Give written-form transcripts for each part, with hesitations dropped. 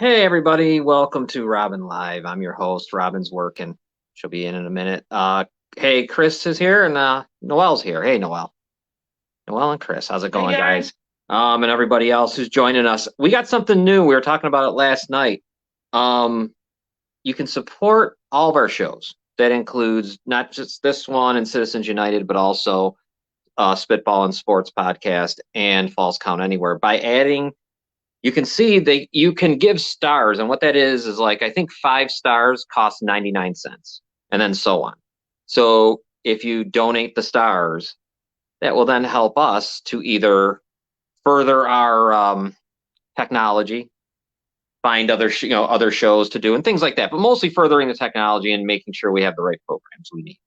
Hey everybody, welcome to Robin Live. I'm your host. Robin's working. She'll be in a minute. Hey, Chris is here and Noel's here. Hey, Noel. Noel and Chris, how's it Hey going, guys. guys? And everybody else who's joining us. We got something new. We were talking about it last night. Um, you can support all of our shows. That includes not just this one and Citizens United, but also Spitball and Sports Podcast and Falls Count Anywhere by adding you can see that you can give stars, and what that is like I think 5 stars cost 99 cents, and then so on. So if you donate the stars, that will then help us to either further our technology, find other shows to do, and things like that. But mostly furthering the technology and making sure we have the right programs we need.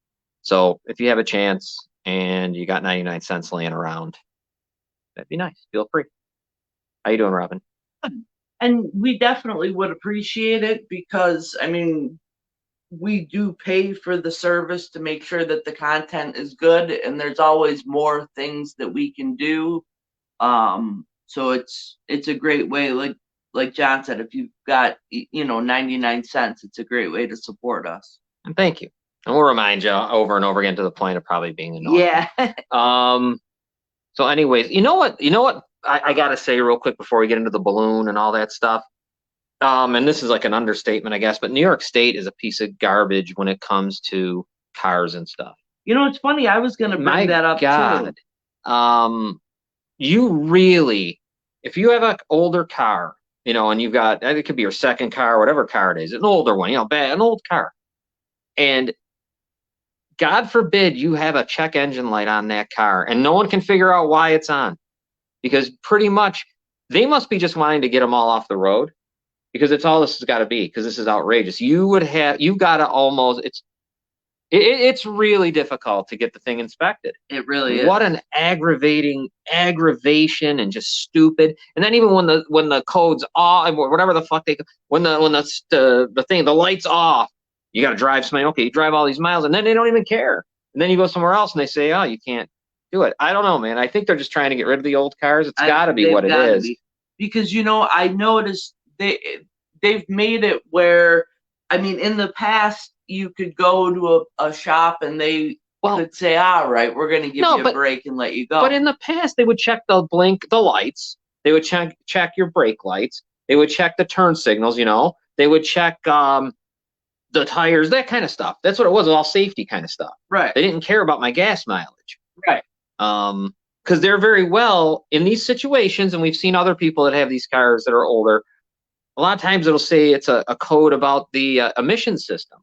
So if you have a chance and you got 99 cents laying around, that'd be nice. Feel free. How you doing, Robin? And we definitely would appreciate it because, I mean, we do pay for the service to make sure that the content is good, and there's always more things that we can do. So it's a great way, like John said, if you've got 99 cents, it's a great way to support us. And thank you. And we'll remind you over and over again to the point of probably being annoying. Yeah. Um, so anyways, you know what I gotta say real quick before we get into the balloon and all that stuff. And this is like an understatement, I guess, but New York State is a piece of garbage when it comes to cars and stuff. It's funny. I was going to bring My that up too. God. Um, you really, if you have an older car, and you've got, it could be your second car, whatever car it is, an older one, an old car. And God forbid you have a check engine light on that car and no one can figure out why it's on because pretty much they must be just wanting to get them all off the road because it's all this has got to be because this is outrageous. You've got to almost, it's really difficult to get the thing inspected. It really is. What an aggravation and just stupid. And then even when the code's off, whatever the fuck the light's off, you got to drive something. Okay, you drive all these miles, and then they don't even care. And then you go somewhere else, and they say, "Oh, you can't do it." I don't know, man. I think they're just trying to get rid of the old cars. It's got to be what it is. Because I noticed they've made it where, I mean, in the past you could go to a shop and they could say, "All right, we're going to give you a break and let you go." But in the past, they would check the lights. They would check your brake lights. They would check the turn signals. They would check the tires, that kind of stuff. That's what it was, all safety kind of stuff. Right. They didn't care about my gas mileage. Right. Because they're very well in these situations, and we've seen other people that have these cars that are older. A lot of times it'll say it's a code about the emission system,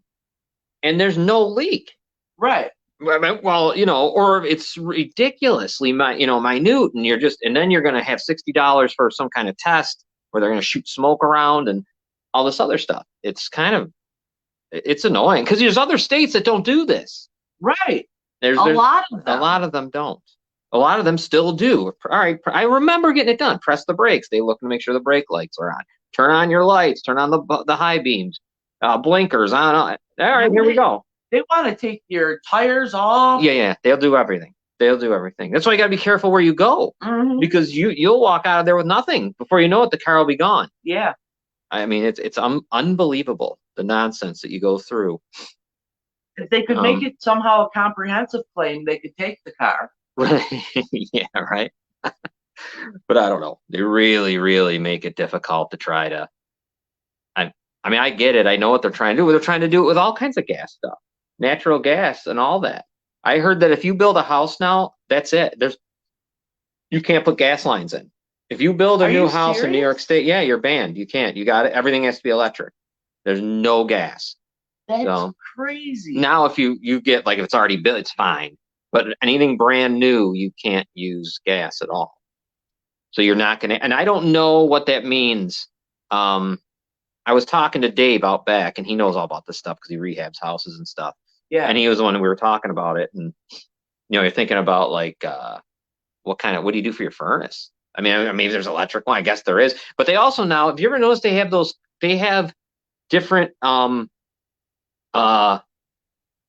and there's no leak. Right. Well, or it's ridiculously, minute, and then you're going to have $60 for some kind of test where they're going to shoot smoke around and all this other stuff. It's annoying because there's other states that don't do this. Right. There's a lot of them. A lot of them don't. A lot of them still do. All right. I remember getting it done. Press the brakes. They look to make sure the brake lights are on. Turn on your lights. Turn on the high beams. Blinkers on. All right. Here we go. They want to take your tires off. Yeah. They'll do everything. That's why you got to be careful where you go because you'll walk out of there with nothing. Before you know it, the car will be gone. Yeah. I mean, it's unbelievable, the nonsense that you go through. If they could make it somehow a comprehensive claim, they could take the car. Right. Yeah, right. But I don't know. They really, really make it difficult to try to. I mean, I get it. I know what they're trying to do. They're trying to do it with all kinds of gas stuff, natural gas, and all that. I heard that if you build a house now, that's it. You can't put gas lines in. If you build a new house in New York State, yeah, you're banned. You can't. You got it. Everything has to be electric. There's no gas. That's crazy. Now, if you get if it's already built, it's fine. But anything brand new, you can't use gas at all. So you're not gonna. And I don't know what that means. I was talking to Dave out back, and he knows all about this stuff because he rehabs houses and stuff. Yeah. And he was the one we were talking about it, and you're thinking about what do you do for your furnace? I mean, maybe there's electric one. I guess there is. But they also now, have you ever noticed they have different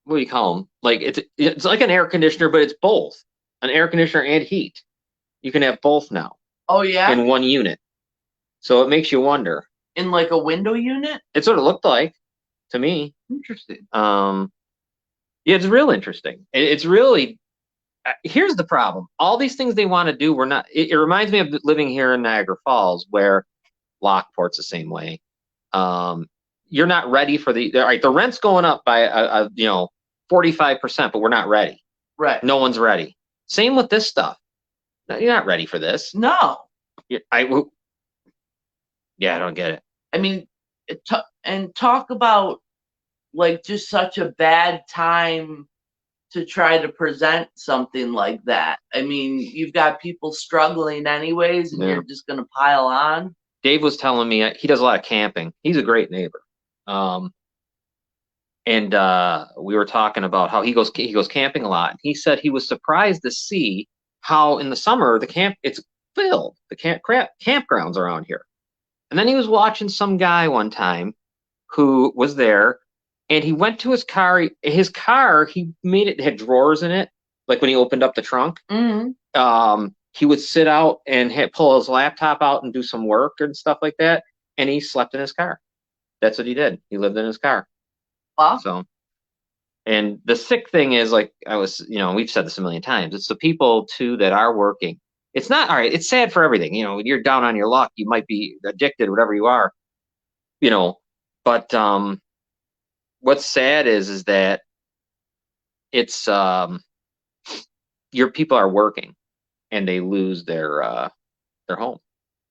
what do you call them? It's like an air conditioner, but it's both an air conditioner and heat. You can have both now. Oh yeah. In one unit. So it makes you wonder. In like a window unit? It's what it looked like to me. Interesting. Yeah, it's real interesting. It's really here's the problem. All these things they want to do, we're not. It reminds me of living here in Niagara Falls, where Lockport's the same way. You're not ready for all right. The rent's going up by 45%, but we're not ready. Right. No one's ready. Same with this stuff. No, you're not ready for this. No. Yeah, I don't get it. I mean, and talk about like just such a bad time to try to present something like that. I mean, you've got people struggling anyways, and you're just going to pile on. Dave was telling me he does a lot of camping. He's a great neighbor. And we were talking about how he goes camping a lot. He said he was surprised to see how in the summer it's filled. The campgrounds around here. And then he was watching some guy one time who was there, and he went to his car. His car, he made it had drawers in it, like when he opened up the trunk. Mm-hmm. He would sit out and pull his laptop out and do some work and stuff like that. And he slept in his car. That's what he did. He lived in his car. Wow. So, and the sick thing is, like we've said this a million times, it's the people too that are working. It's not all right. It's sad for everything. When you're down on your luck, you might be addicted, whatever you are, but, what's sad is that it's, your people are working and they lose their home.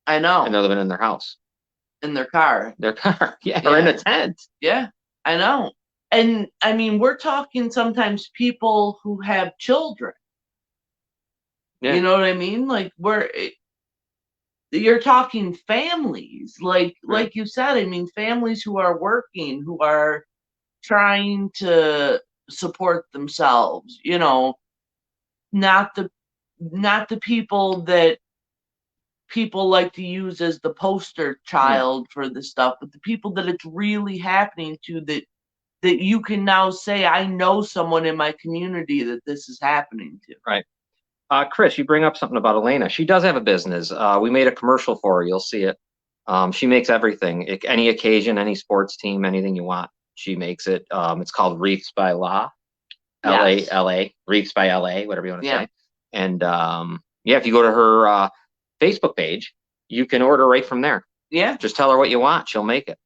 I know. And they're living in their house. In their car. Yeah. Or in a tent. Yeah, I know. And I mean, we're talking sometimes people who have children. Yeah. You know what I mean? Like you're talking families, like you said, I mean, families who are working, who are trying to support themselves, not the people that people like to use as the poster child for this stuff, but the people that it's really happening to, that you can now say, I know someone in my community that this is happening to. Right. Chris, you bring up something about Elena. She does have a business. We made a commercial for her. You'll see it. She makes everything. Any occasion, any sports team, anything you want, she makes it. It's called Wreaths by La. L.A. Wreaths by L.A., whatever you want to say. And if you go to her Facebook page, you can order right from there. Yeah. Just tell her what you want. She'll make it.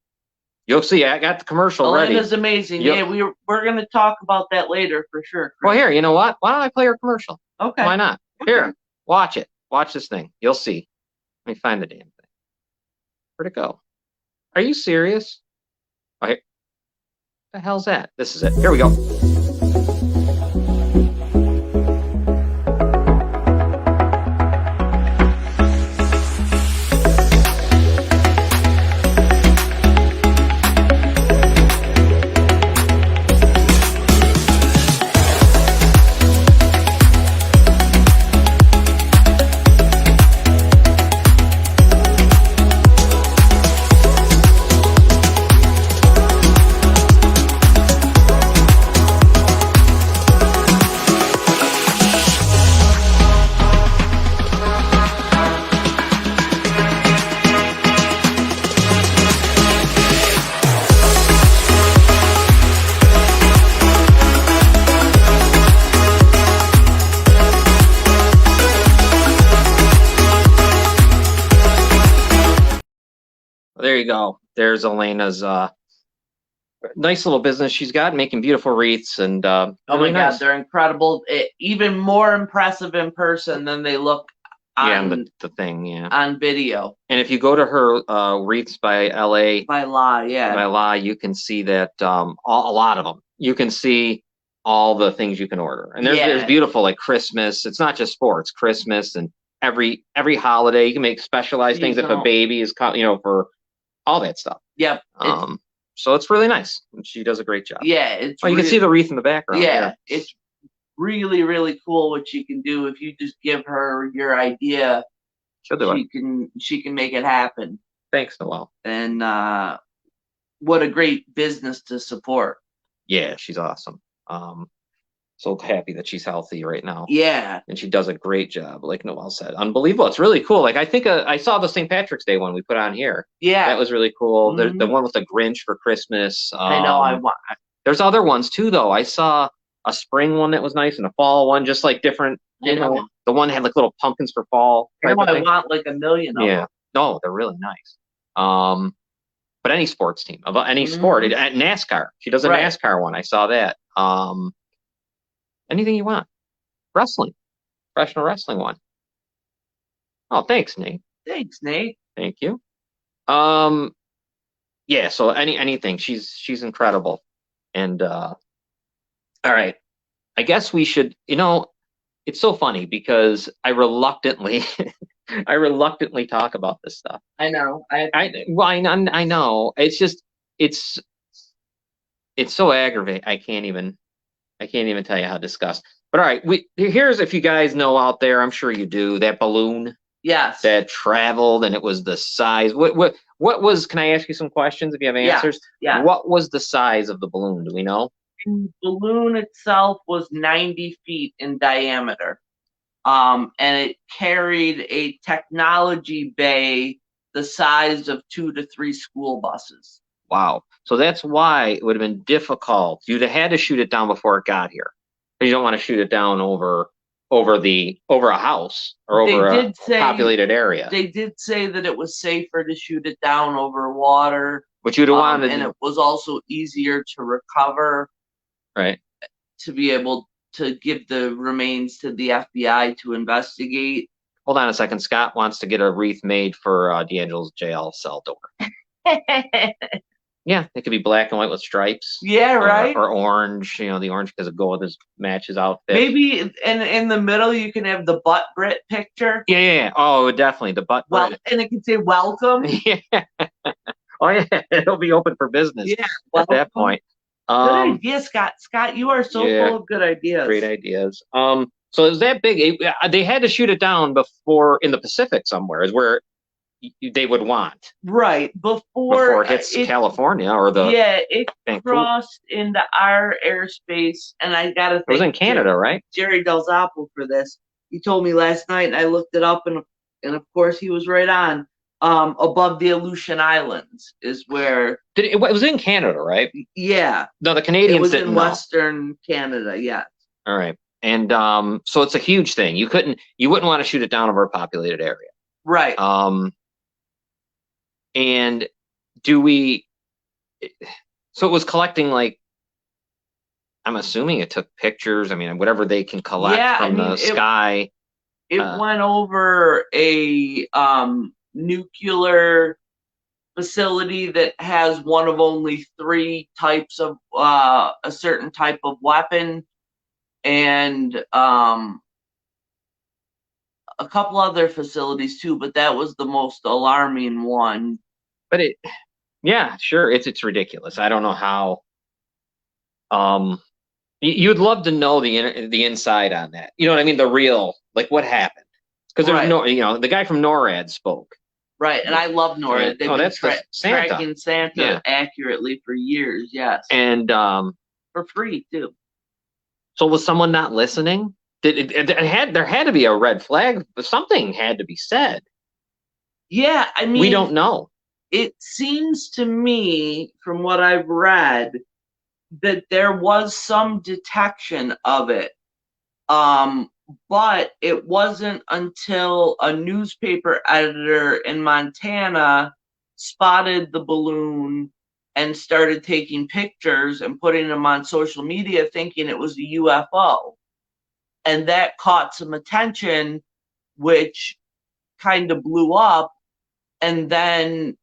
You'll see. I got the commercial ready. Elena's amazing. Yeah, we're going to talk about that later for sure. Chris. Well, here, you know what? Why don't I play her commercial? Okay. Why not? Okay. Here, watch it. Watch this thing. You'll see. Let me find the damn thing. Where'd it go? Are you serious? Oh, here. What the hell's that? This is it. Here we go. There you go. There's Elena's nice little business she's got, making beautiful wreaths. And oh my God, they're incredible. Even more impressive in person than they look on the thing, on video. And if you go to her Wreaths by LA, by La, you can see that a lot of them. You can see all the things you can order, and there's beautiful, like Christmas. It's not just sports, Christmas, and every holiday you can make specialized things if a baby is for all that stuff. Yep. So it's really nice. She does a great job. Yeah. You can see the wreath in the background. Yeah. It's really, really cool what she can do. If you just give her your idea, she'll do it. She can make it happen. Thanks, Noel. And what a great business to support. Yeah, she's awesome. So happy that she's healthy right now. Yeah, And she does a great job, like Noel said. Unbelievable. It's really cool. Like I think I saw the St. Patrick's Day one we put on here. That yeah. was really cool. The Mhm. one with the Grinch for Christmas. I know. There's other ones too, though. I saw a spring one that was nice and a fall one, just like different. I know. The one had like little pumpkins for fall I type know. of I thing. want like a million of Yeah. them. No, they're really nice. But any sports team, about any sport, Mhm. at NASCAR, she does a Right. NASCAR one. I saw that. Anything you want. Wrestling, professional wrestling one. Oh, thanks, Nate. Thanks, Nate. Thank you. Um, yeah, so anything. She's incredible. And all right. I guess we should, it's so funny because I reluctantly talk about this stuff. I know. I know. It's just it's it's so aggravating. I can't even tell you how disgust. But all right, here's if you guys know out there, I'm sure you do, that balloon Yes. that traveled and it was the size. What was, can I ask you some questions if you have answers? Yeah. What was the size of the balloon? Do we know? The balloon itself was 90 feet in diameter. And it carried a technology bay the size of 2 to 3 school buses. Wow. So that's why it would have been difficult. You'd have had to shoot it down before it got here. You don't want to shoot it down over a house or over a populated area. They did say that it was safer to shoot it down over water. But you'd have wanted, and it was also easier to recover. Right. To be able to give the remains to the FBI to investigate. Hold on a second. Scott wants to get a wreath made for D'Angelo's jail cell door. Yeah, it could be black and white with stripes. Yeah, right. Or orange, the orange because it go with his matches outfit. Maybe in the middle you can have the butt Brit picture. Yeah. Oh, definitely the butt. Well, and it can say welcome. Yeah. Oh yeah, it'll be open for business. Yeah. At that point. Good idea, Scott. Scott, you are so full of good ideas. Great ideas. So it was that big. They had to shoot it down before in the Pacific somewhere, is where they would want. Right. Before it hits California or the. Yeah, it crossed into our airspace, and I gotta think. It was in Canada, right? Jerry Delzapple for this. He told me last night, and I looked it up, and of course he was right on. Above the Aleutian Islands is where it was in Canada, right? Yeah. No, the Canadians didn't know. Western Canada, yes. All right. And so it's a huge thing. You wouldn't want to shoot it down over a populated area. Right. And so it was collecting, like, I'm assuming it took pictures. I mean, whatever they can collect from the sky. It went over a nuclear facility that has one of only 3 types of a certain type of weapon, and a couple other facilities too, but that was the most alarming one. But yeah, sure, it's ridiculous. I don't know how. You'd love to know the inside on that. You know what I mean? The real, like, what happened? Because there's the guy from NORAD spoke. Right, and I love NORAD. They've been tracking Santa accurately for years, yes. And for free too. So was someone not listening? There had to be a red flag. Something had to be said. Yeah, I mean, we don't know. It seems to me, from what I've read, that there was some detection of it. But it wasn't until a newspaper editor in Montana spotted the balloon and started taking pictures and putting them on social media thinking it was a UFO. And that caught some attention, which kind of blew up. And then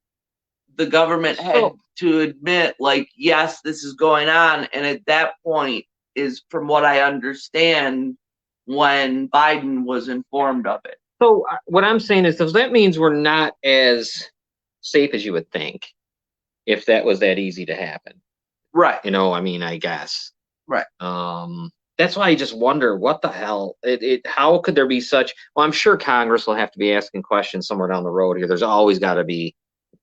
the government had to admit, like, yes, this is going on. And at that point is, from what I understand, when Biden was informed of it. So what I'm saying is, that means we're not as safe as you would think if that was that easy to happen. Right. I mean, I guess. Right. That's why I just wonder what the hell how could there be such, well, I'm sure Congress will have to be asking questions somewhere down the road here. There's always got to be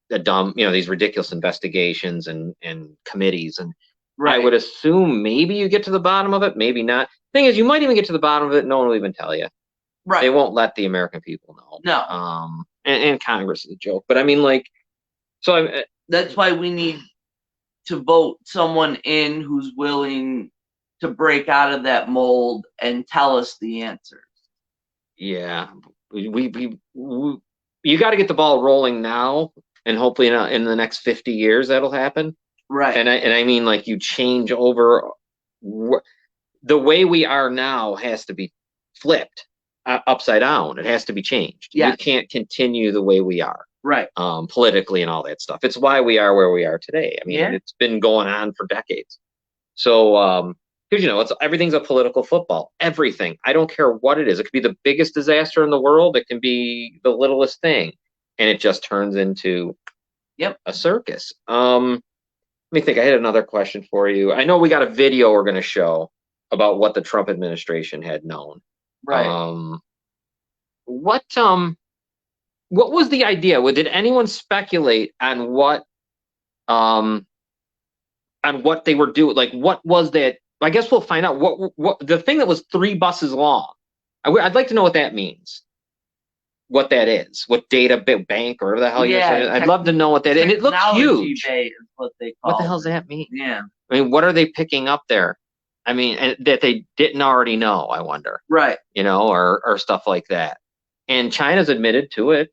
these ridiculous investigations and committees. And Right. I would assume maybe you get to the bottom of it, maybe not. Thing is, you might even get to the bottom of it. No one will even tell you. Right. They won't let the American people know. No. And Congress is a joke. But I mean, like, so that's why we need to vote someone in who's willing to break out of that mold and tell us the answers. Yeah, you got to get the ball rolling now, and hopefully in the next 50 years that'll happen. Right. And I mean, like, you change over the way we are now has to be flipped upside down. It has to be changed. Yeah. You can't continue the way we are. Right. Politically and all that stuff. It's why we are where we are today. I mean, It's been going on for decades. So, because it's everything's a political football. Everything. I don't care what it is. It could be the biggest disaster in the world. It can be the littlest thing, and it just turns into a circus. Let me think. I had another question for you. I know we got a video we're going to show about what the Trump administration had known. Right. What was the idea? Did anyone speculate on what they were doing? Like, what was that? I guess we'll find out what the thing that was 3 buses long. I'd like to know what that means. What that is? What data bank or whatever the hell you're saying? I'd love to know what that is. And it looks huge. Is what they call what the hell does that mean? Yeah. I mean, what are they picking up there? I mean, that they didn't already know, I wonder. Right. Or stuff like that. And China's admitted to it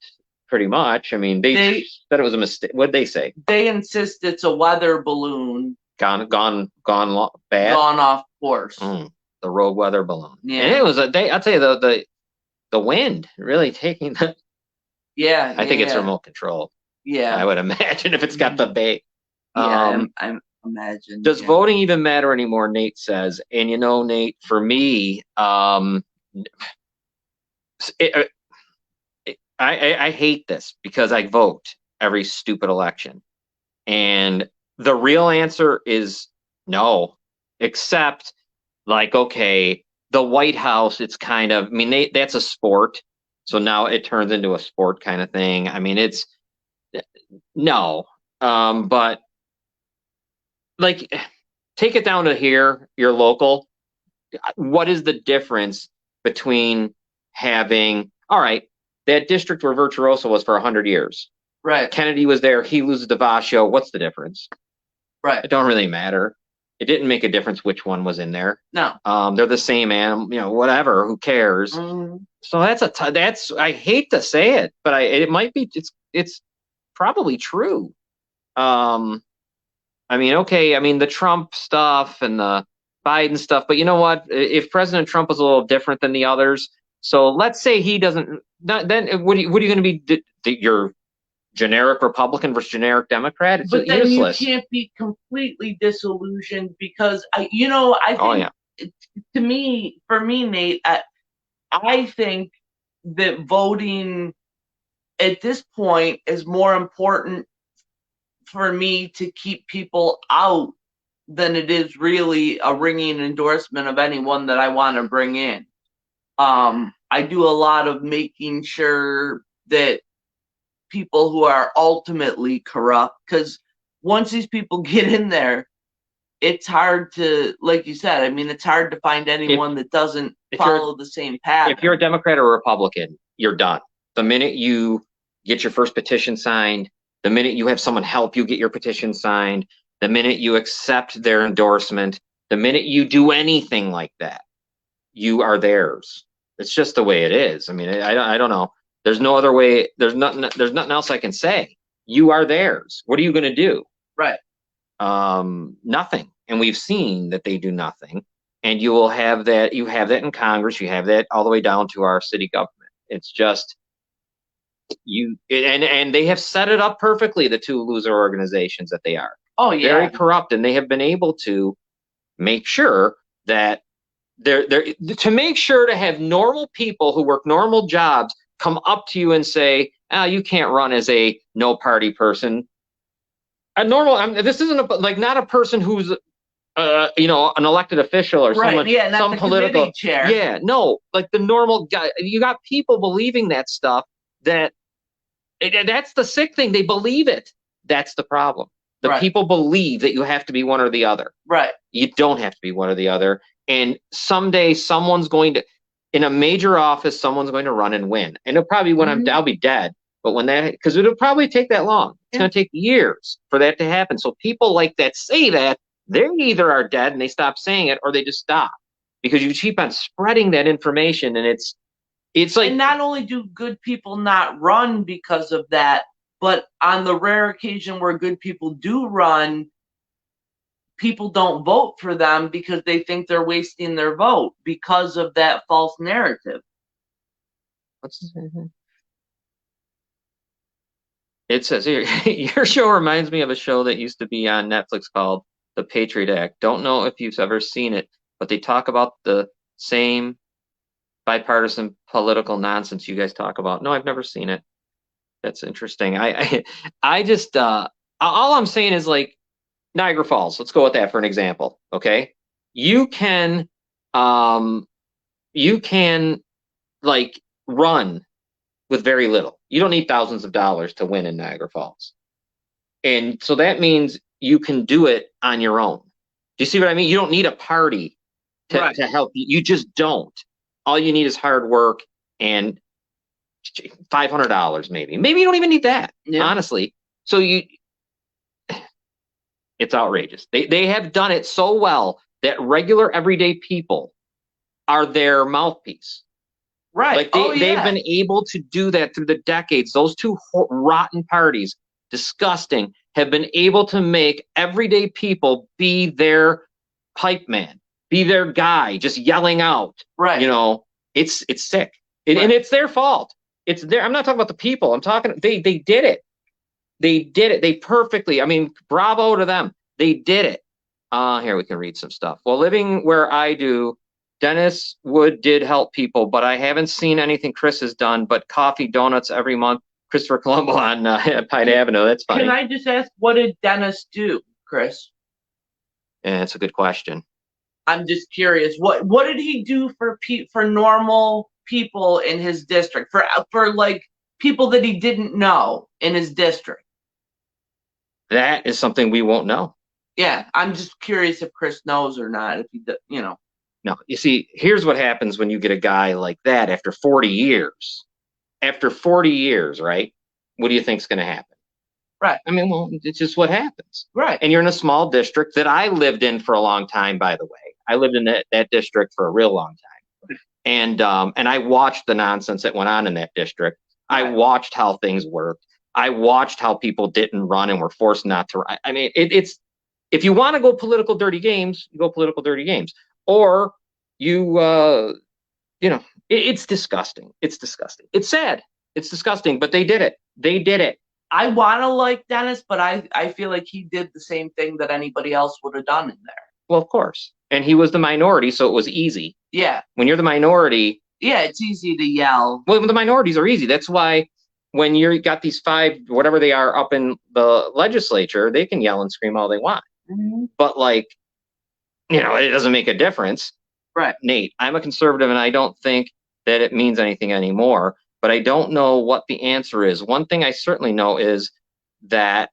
pretty much. I mean, they said it was a mistake. What'd they say? They insist it's a weather balloon. Gone bad? Gone off course. The rogue weather balloon. Yeah. And it was I'll tell you, the wind really taking the. Yeah. I think it's remote control. Yeah. I would imagine if it's got the bait. Yeah, I'm imagine. Does voting even matter anymore? Nate says, and Nate, for me, I hate this because I vote every stupid election, and the real answer is no, except like, okay, the White House, it's kind of, I mean, that's a sport. So now it turns into a sport kind of thing. I mean, it's no, but like, take it down to here, your local. What is the difference between having, all right, that district where Virtuoso was for 100 years. Right. Kennedy was there. He loses to Vascio. What's the difference? Right. It don't really matter. It didn't make a difference which one was in there. No. They're the same animal, whatever. Who cares? So that's I hate to say it, but it might be. It's probably true. I mean, okay. I mean, the Trump stuff and the Biden stuff, but you know what? If President Trump was a little different than the others, so let's say he doesn't. Then what are you going to be? Your generic Republican versus generic Democrat? It's but then useless. You can't be completely disillusioned because I think to me, for me, Nate, I think that voting at this point is more important for me to keep people out than it is really a ringing endorsement of anyone that I want to bring in. I do a lot of making sure that people who are ultimately corrupt, because once these people get in there, it's hard to, like you said, I mean, it's hard to find anyone that doesn't follow the same path. If you're a Democrat or a Republican, you're done. The minute you get your first petition signed, the minute you have someone help you get your petition signed, the minute you accept their endorsement, the minute you do anything like that, you are theirs. It's just the way it is. I mean, I don't know. There's no other way. There's nothing else I can say. You are theirs. What are you going to do? Right. Nothing. And we've seen that they do nothing. And you will have that. You have that in Congress. You have that all the way down to our city government. It's just and they have set it up perfectly. The two loser organizations that they are. Oh yeah. Very corrupt, and they have been able to make sure that they're to make sure to have normal people who work normal jobs come up to you and say, you can't run as a no party person. A normal, this isn't not a person who's, an elected official or someone, some political chair. Yeah, no, like the normal guy. You got people believing that stuff. That's the sick thing. They believe it. That's the problem. The Right. people believe that you have to be one or the other. Right. You don't have to be one or the other. And someday someone's going to, in a major office, someone's going to run and win. And it'll probably when I'll be dead. But when that, because it'll probably take that long. It's going to take years for that to happen. So people like that say that they either are dead and they stop saying it, or they just stop because you keep on spreading that information, and it's like. And not only do good people not run because of that, but on the rare occasion where good people do run, people don't vote for them because they think they're wasting their vote because of that false narrative. What's his name? It says here, your show reminds me of a show that used to be on Netflix called The Patriot Act. Don't know if you've ever seen it, but they talk about the same bipartisan political nonsense you guys talk about. No, I've never seen it. That's interesting. I just all I'm saying is, like, Niagara Falls. Let's go with that for an example. Okay, you can like run with very little. You don't need thousands of dollars to win in Niagara Falls. And so that means you can do it on your own. Do you see what I mean? You don't need a party to help you. You just don't. All you need is hard work and $500 maybe. Maybe you don't even need that, honestly. So it's outrageous. They have done it so well that regular everyday people are their mouthpiece. Right. Like they've been able to do that through the decades. Those two rotten parties, disgusting, have been able to make everyday people be their hype man, be their guy, just yelling out. Right. You know, it's sick. And it's their fault. It's their, I'm not talking about the people. I'm talking, they did it. They did it. They perfectly, I mean, bravo to them. They did it. Here we can read some stuff. Well, living where I do, Dennis Wood did help people, but I haven't seen anything Chris has done, but coffee, donuts every month. Christopher Colombo on Pine Avenue. That's funny. Can I just ask, what did Dennis do, Chris? Yeah, that's a good question. I'm just curious. What did he do for normal people in his district, for like people that he didn't know in his district? That is something we won't know. Yeah, I'm just curious if Chris knows or not. If he, No, you see, here's what happens when you get a guy like that after 40 years. After 40 years, right? What do you think's going to happen? Right. I mean, well, it's just what happens. Right. And you're in a small district that I lived in for a long time, by the way. I lived in that district for a real long time. And I watched the nonsense that went on in that district. Right. I watched how things worked. I watched how people didn't run and were forced not to run. I mean, it's if you want to go political dirty games, you go political dirty games. Or it's disgusting. It's disgusting. It's sad. It's disgusting, but they did it. They did it. I want to like Dennis, but I feel like he did the same thing that anybody else would have done in there. Well, of course. And he was the minority, so it was easy. Yeah. When you're the minority. Yeah, it's easy to yell. Well, the minorities are easy. That's why when you got these 5, whatever they are, up in the legislature, they can yell and scream all they want. Mm-hmm. But, like, it doesn't make a difference. Right. Nate, I'm a conservative, and I don't think that it means anything anymore. But I don't know what the answer is. One thing I certainly know is that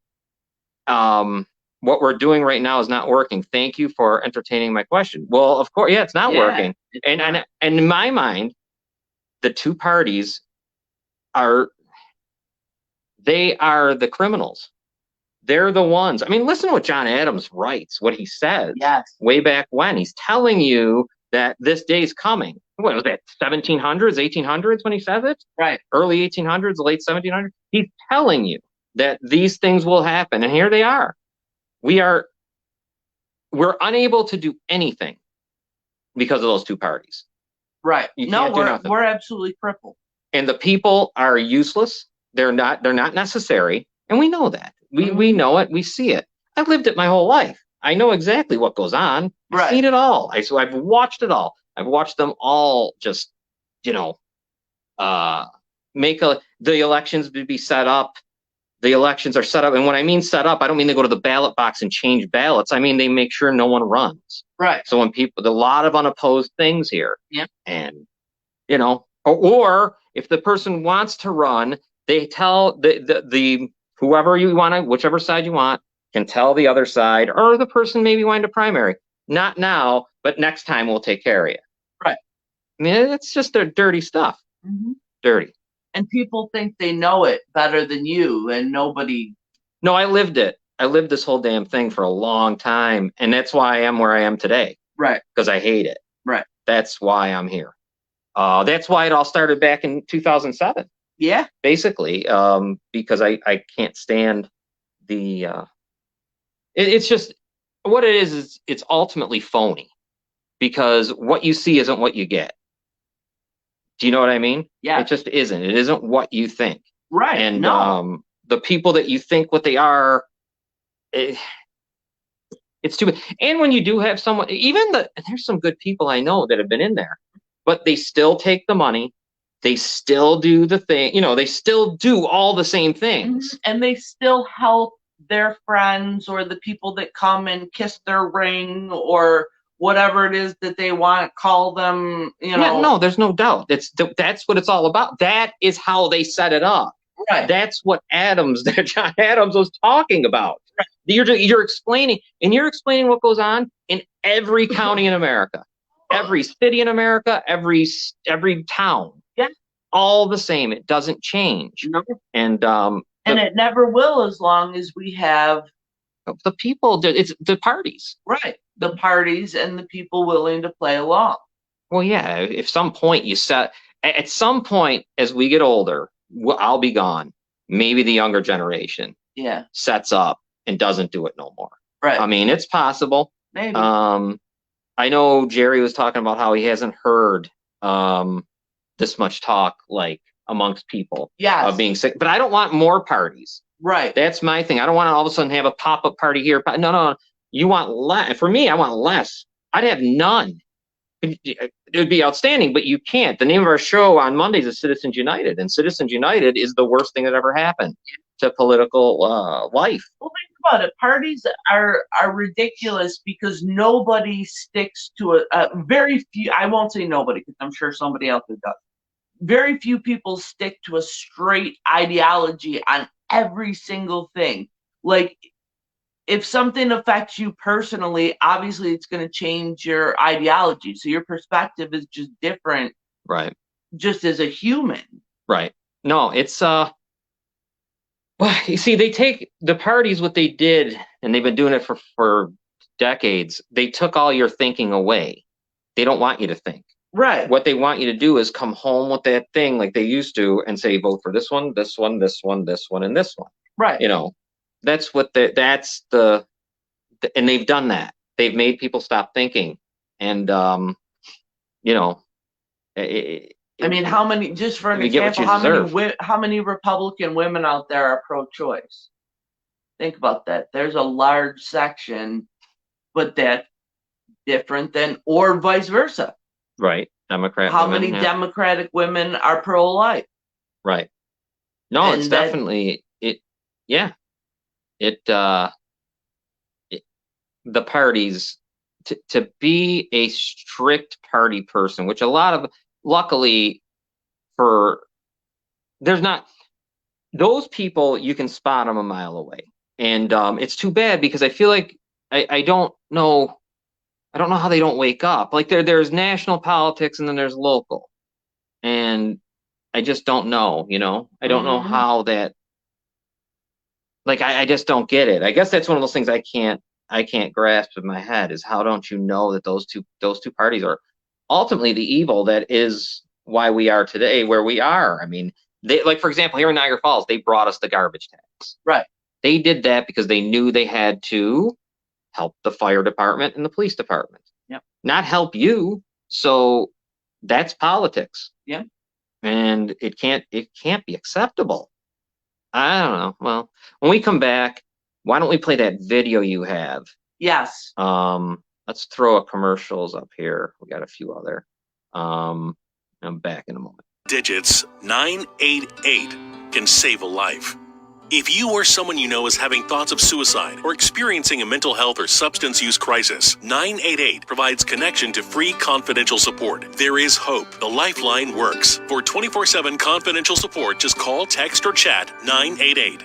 what we're doing right now is not working. Thank you for entertaining my question. Well, of course, yeah, it's not working. And in my mind, the two parties are the criminals. They're the ones. I mean, listen to what John Adams writes, what he says way back when. He's telling you that this day's coming. What was that, 1700s, 1800s when he says it? Right. Early 1800s, late 1700s. He's telling you that these things will happen. And here they are. We're unable to do anything because of those two parties. Right. We're absolutely crippled. And the people are useless. They're not necessary. And we know that. We know it. We see it. I've lived it my whole life. I know exactly what goes on. I've seen it all. So I've watched it all. I've watched them all just, make the elections be set up. The elections are set up. And when I mean set up, I don't mean they go to the ballot box and change ballots. I mean, they make sure no one runs. Right. So when a lot of unopposed things here. Yeah. And, or if the person wants to run, they tell the whoever you want to, whichever side you want, can tell the other side, or the person maybe wanting to primary, not now, but next time we'll take care of you. Right. I mean, it's just their dirty stuff. Dirty. And people think they know it better than you, and nobody. No, I lived it. I lived this whole damn thing for a long time, and that's why I am where I am today. Right. Because I hate it. Right. That's why I'm here. That's why it all started back in 2007. Yeah. Basically, because I can't stand the. It's just what it is it's ultimately phony, because what you see isn't what you get. Do you know what I mean? Yeah. It just isn't. It isn't what you think. Right. And no. The people that you think what they are, it's too bad. And when you do have someone, there's some good people I know that have been in there, but they still take the money. They still do the thing, they still do all the same things. And they still help their friends or the people that come and kiss their ring or whatever it is that they want to call them, Yeah, no, there's no doubt. That's what it's all about. That is how they set it up. Right. That's what John Adams was talking about. Right. You're explaining what goes on in every county in America, every city in America, every town. Yeah. All the same. It doesn't change. No. And it never will, as long as we have the people. It's the parties. Right. The parties and the people willing to play along. Well, yeah. If some point at some point as we get older, I'll be gone. Maybe the younger generation sets up and doesn't do it no more. Right. I mean, it's possible. Maybe. I know Jerry was talking about how he hasn't heard this much talk like amongst people of being sick. But I don't want more parties. Right. That's my thing. I don't want to all of a sudden have a pop-up party here. No. You want less. For me, I want less. I'd have none. It would be outstanding, but you can't. The name of our show on Mondays is Citizens United, and Citizens United is the worst thing that ever happened to political life. Well, think about it. Parties are ridiculous because nobody sticks to a very few. I won't say nobody because I'm sure somebody else does. Very few people stick to a straight ideology on every single thing. Like, if something affects you personally, obviously it's going to change your ideology. So your perspective is just different. Right. Just as a human. Right. No, it's well, you see, they take the parties, what they did, and they've been doing it for decades. They took all your thinking away. They don't want you to think. Right. What they want you to do is come home with that thing like they used to and say, vote for this one, this one, this one, this one, and this one. Right. That's what and they've done that. They've made people stop thinking. And, how many, just for an example, how many Republican women out there are pro-choice? Think about that. There's a large section, but that's different than, or vice versa. Right. Democrat. How many Democratic women are pro-life? Right. No, and it's definitely it. Yeah. The parties to be a strict party person, which a lot of, luckily there's not those people, you can spot them a mile away. And it's too bad because I feel like I don't know how they don't wake up. Like there's national politics and then there's local. And I just don't know, I don't know how that, like, I just don't get it. I guess that's one of those things I can't grasp in my head is how don't you know that those two parties are ultimately the evil that is why we are today where we are. I mean, like, for example, here in Niagara Falls, they brought us the garbage tax. Right. They did that because they knew they had to help the fire department and the police department. Yep. Not help you. So that's politics. Yeah. And it can't be acceptable. I don't know. Well, when we come back, why don't we play that video you have? Yes. Let's throw up commercials up here. We got a few other. I'm back in a moment. Digits 988 can save a life. If you or someone you know is having thoughts of suicide or experiencing a mental health or substance use crisis, 988 provides connection to free confidential support. There is hope. The Lifeline works. For 24/7 confidential support, just call, text, or chat 988.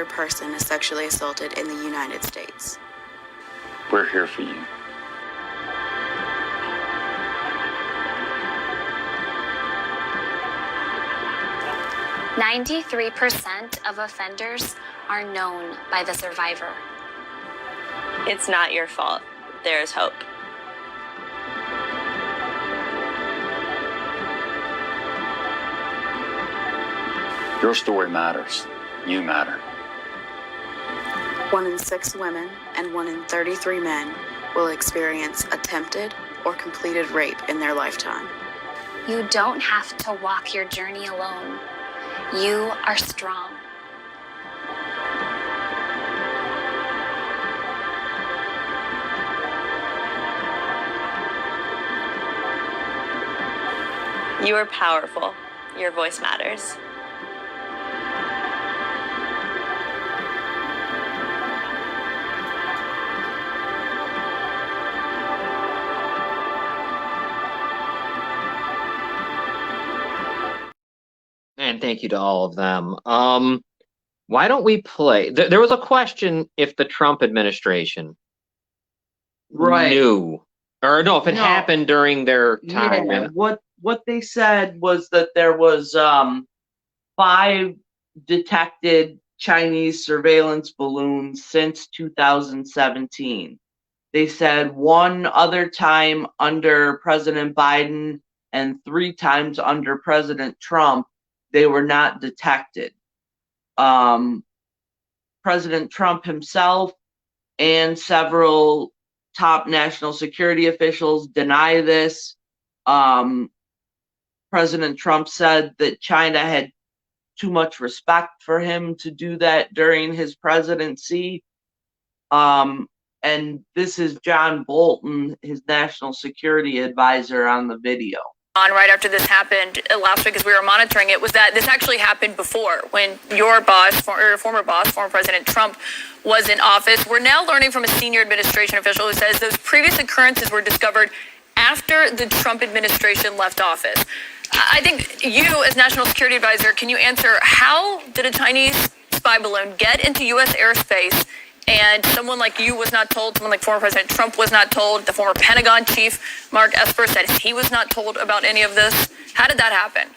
other person is sexually assaulted in the United States. We're here for you. "93% of offenders are known by the survivor." It's not your fault. There is hope. Your story matters. You matter. 1 in 6 women and 1 in 33 men will experience attempted or completed rape in their lifetime. You don't have to walk your journey alone. You are strong. You are powerful. Your voice matters. And thank you to all of them. Why don't we play? There was a question if the Trump administration knew, or no, if it happened during their time. Yeah, what they said was that there was 5 detected Chinese surveillance balloons since 2017. They said 1 other time under President Biden and 3 times under President Trump, they were not detected. President Trump himself and several top national security officials deny this. President Trump said that China had too much respect for him to do that during his presidency. And this is John Bolton, his national security advisor, on the video. On right after this happened last week, as we were monitoring it, was that this actually happened before, when your boss, or former boss, former President Trump, was in office. We're now learning from a senior administration official who says those previous occurrences were discovered after the Trump administration left office. I think you, as national security advisor, can you answer, how did a Chinese spy balloon get into U.S. airspace and someone like you was not told, someone like former President Trump was not told, the former Pentagon chief, Mark Esper, said he was not told about any of this? How did that happen?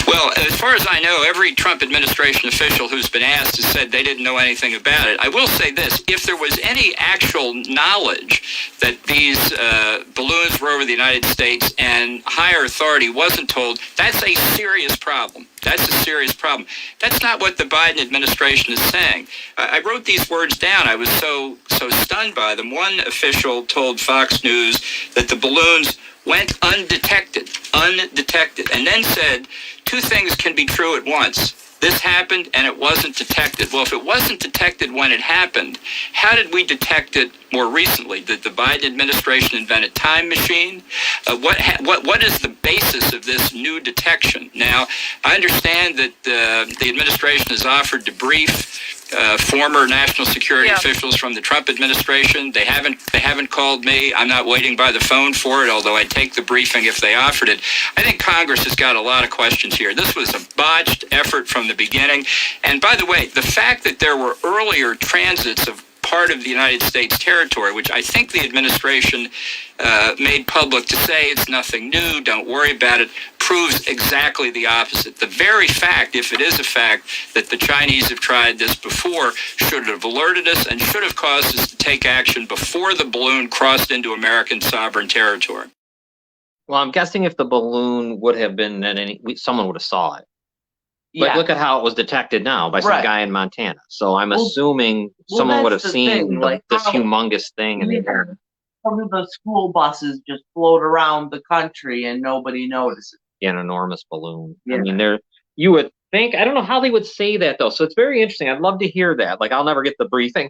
Well, as far as I know, every Trump administration official who's been asked has said they didn't know anything about it. I will say this: if there was any actual knowledge that these balloons were over the United States and higher authority wasn't told, that's a serious problem. That's a serious problem. That's not what the Biden administration is saying. I wrote these words down. I was so stunned by them. One official told Fox News that the balloons went undetected, and then said 2 things can be true at once. This happened and it wasn't detected. Well, if it wasn't detected when it happened, how did we detect it more recently? Did the Biden administration invent a time machine? What is the basis of this new detection? Now, I understand that the administration has offered to brief former national security officials from the Trump administration. They haven't called me. I'm not waiting by the phone for it, although I'd take the briefing if they offered it. I think Congress has got a lot of questions here. This was a botched effort from the beginning. And by the way, the fact that there were earlier transits of part of the United States territory, which I think the administration made public to say it's nothing new, don't worry about it, proves exactly the opposite. The very fact, if it is a fact, that the Chinese have tried this before should have alerted us and should have caused us to take action before the balloon crossed into American sovereign territory. Well, I'm guessing if the balloon would have been someone would have saw it. Like, look at how it was detected now by some guy in Montana. So I'm assuming someone would have seen this humongous thing in the air. Some of the school buses just float around the country and nobody notices. An enormous balloon. I mean, you would think, I don't know how they would say that though. So it's very interesting. I'd love to hear that. Like, I'll never get the briefing,